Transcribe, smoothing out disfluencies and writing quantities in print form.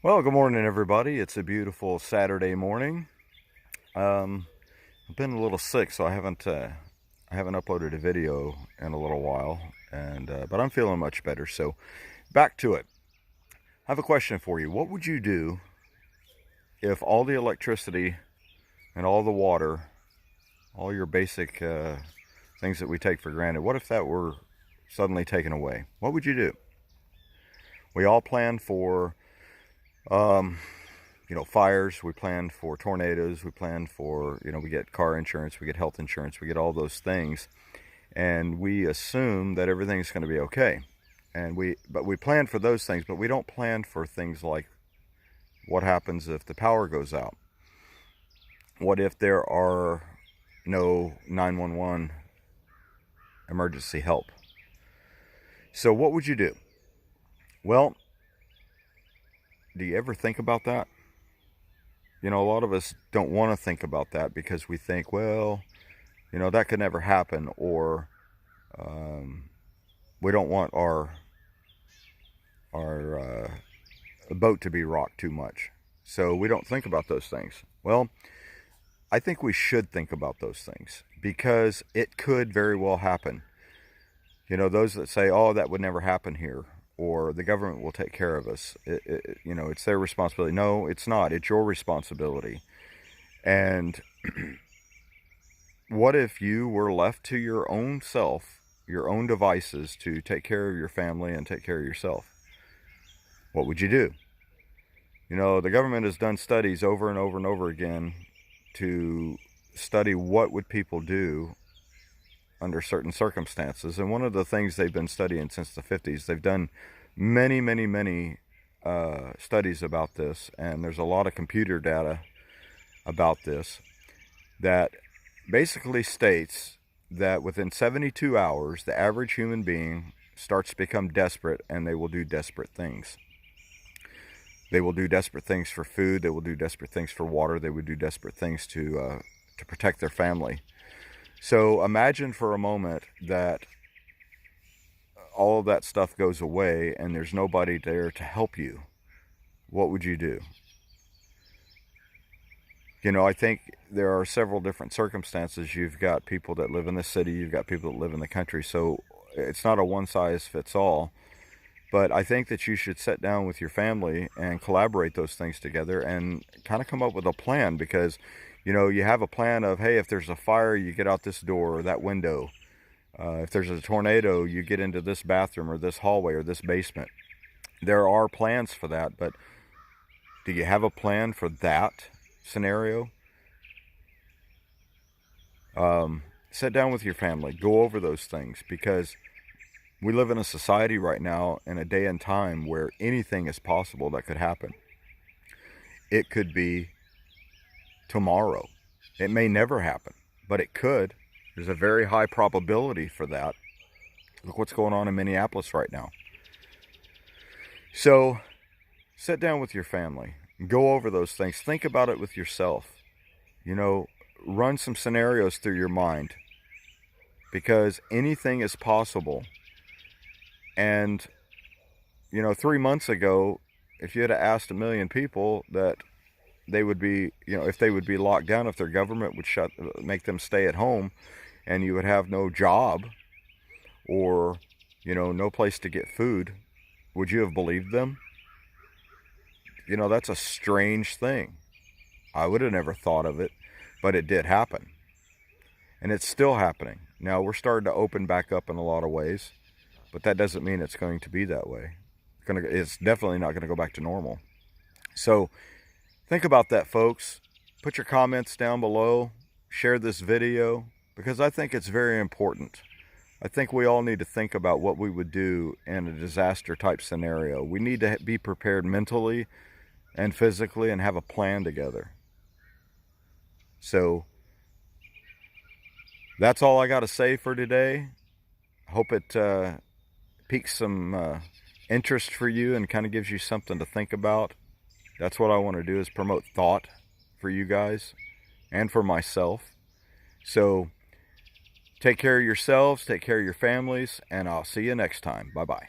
Well, good morning, everybody. It's a beautiful Saturday morning. I've been a little sick, so I haven't uploaded a video in a little while, and but I'm feeling much better. So, back to it. I have a question for you. What would you do if all the electricity and all the water, all your basic things that we take for granted, what if that were suddenly taken away? What would you do? We all plan for um, fires. We plan for tornadoes. We plan for, we get car insurance, we get health insurance, we get all those things. And we assume that everything's going to be okay. But we plan for those things, but we don't plan for things like what happens if the power goes out? What if there are no 911 emergency help? So what would you do? Well, do you ever think about that? A lot of us don't want to think about that because we think, well, that could never happen, or we don't want our boat to be rocked too much. So we don't think about those things. Well, I think we should think about those things because it could very well happen. Those that say, oh, that would never happen here, or the government will take care of us. It's their responsibility. No, it's not. It's your responsibility. And what if you were left to your own self, your own devices to take care of your family and take care of yourself? What would you do? The government has done studies over and over and over again to study what would people do under certain circumstances. And one of the things they've been studying since the 50s, they've done many, many, many studies about this, and there's a lot of computer data about this that basically states that within 72 hours, the average human being starts to become desperate, and they will do desperate things. They will do desperate things for food. They will do desperate things for water. They would do desperate things to protect their family. So imagine for a moment that all of that stuff goes away and there's nobody there to help you. What would you do? I think there are several different circumstances. You've got people that live in the city, you've got people that live in the country, so it's not a one size fits all. But I think that you should sit down with your family and collaborate those things together and kind of come up with a plan, because you have a plan of, hey, if there's a fire, you get out this door or that window. If there's a tornado, you get into this bathroom or this hallway or this basement. There are plans for that, but do you have a plan for that scenario? Sit down with your family, go over those things, because we live in a society right now, in a day and time, where anything is possible that could happen. It could be tomorrow. It may never happen, but it could. There's a very high probability for that. Look what's going on in Minneapolis right now. So sit down with your family, go over those things, think about it with yourself. Run some scenarios through your mind, because anything is possible. And 3 months ago, if you had asked 1 million people that they would be, if they would be locked down, if their government would make them stay at home, and you would have no job, or no place to get food, would you have believed them? That's a strange thing. I would have never thought of it, but it did happen, and it's still happening. Now we're starting to open back up in a lot of ways, but that doesn't mean it's going to be that way. It's definitely not going to go back to normal. So think about that, folks. Put your comments down below. Share this video, because I think it's very important. I think we all need to think about what we would do in a disaster type scenario. We need to be prepared mentally and physically and have a plan together. So that's all I got to say for today. Hope it piques some interest for you and kind of gives you something to think about. That's what I want to do, is promote thought for you guys and for myself. So take care of yourselves, take care of your families, and I'll see you next time. Bye-bye.